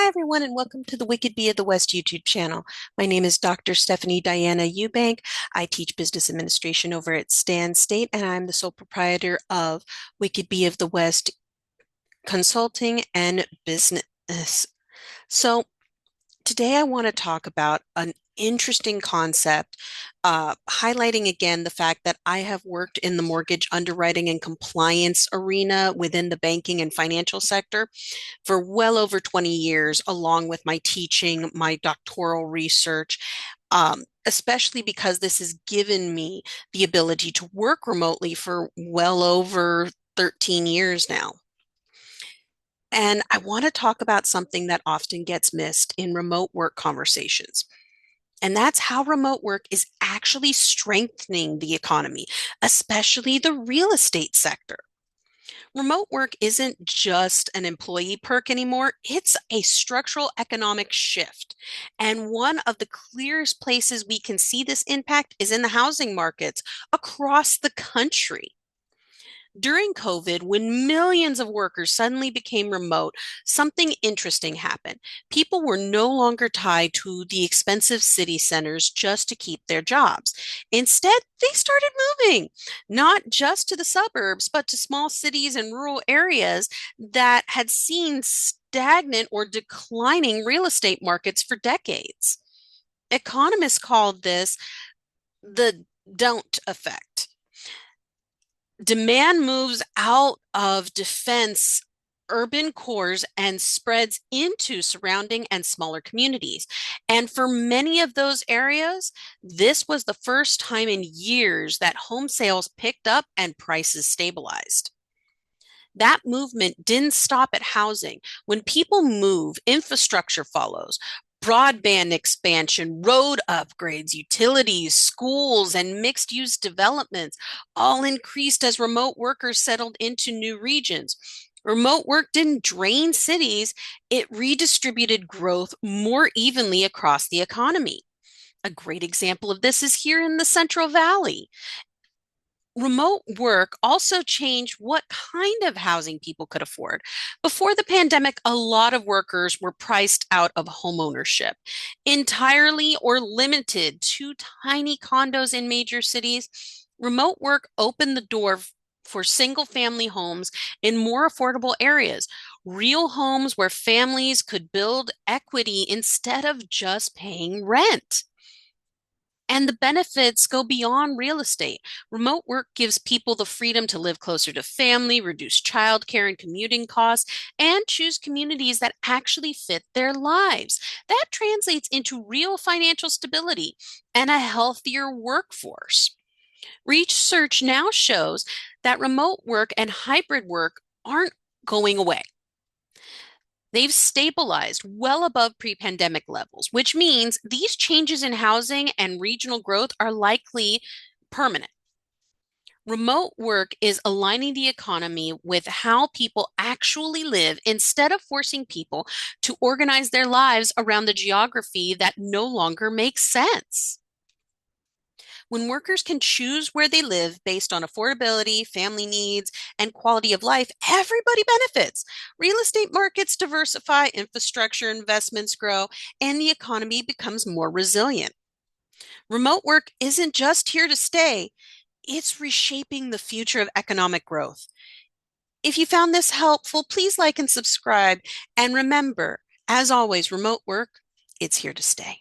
Hi, everyone, and welcome to the Wicked Bee of the West YouTube channel. My name is Dr. Stephanie Diana Eubank. I teach business administration over at Stan State, and I'm the sole proprietor of Wicked Bee of the West Consulting and Business. So, today I want to talk about an interesting concept, highlighting again the fact that I have worked in the mortgage underwriting and compliance arena within the banking and financial sector for well over 20 years, along with my teaching, my doctoral research, especially because this has given me the ability to work remotely for well over 13 years now. And I want to talk about something that often gets missed in remote work conversations. And that's how remote work is actually strengthening the economy, especially the real estate sector. Remote work isn't just an employee perk anymore, it's a structural economic shift. And one of the clearest places we can see this impact is in the housing markets across the country. During COVID, when millions of workers suddenly became remote, something interesting happened. People were no longer tied to the expensive city centers just to keep their jobs. Instead, they started moving, not just to the suburbs, but to small cities and rural areas that had seen stagnant or declining real estate markets for decades. Economists called this the don't effect. Demand moves out of defense urban cores and spreads into surrounding and smaller communities. And for many of those areas, this was the first time in years that home sales picked up and prices stabilized. That movement didn't stop at housing. When people move, infrastructure follows. Broadband expansion, road upgrades, utilities, schools, and mixed use developments all increased as remote workers settled into new regions. Remote work didn't drain cities, it redistributed growth more evenly across the economy. A great example of this is here in the Central Valley. Remote work also changed what kind of housing people could afford. Before the pandemic, a lot of workers were priced out of homeownership, entirely or limited to tiny condos in major cities. Remote work opened the door for single family homes in more affordable areas, real homes where families could build equity instead of just paying rent. And the benefits go beyond real estate. Remote work gives people the freedom to live closer to family, reduce childcare and commuting costs, and choose communities that actually fit their lives. That translates into real financial stability and a healthier workforce. Research now shows that remote work and hybrid work aren't going away. They've stabilized well above pre-pandemic levels, which means these changes in housing and regional growth are likely permanent. Remote work is aligning the economy with how people actually live instead of forcing people to organize their lives around the geography that no longer makes sense. When workers can choose where they live based on affordability, family needs, and quality of life, everybody benefits. Real estate markets diversify, infrastructure investments grow, and the economy becomes more resilient. Remote work isn't just here to stay, it's reshaping the future of economic growth. If you found this helpful, please like and subscribe. And remember, as always, remote work, it's here to stay.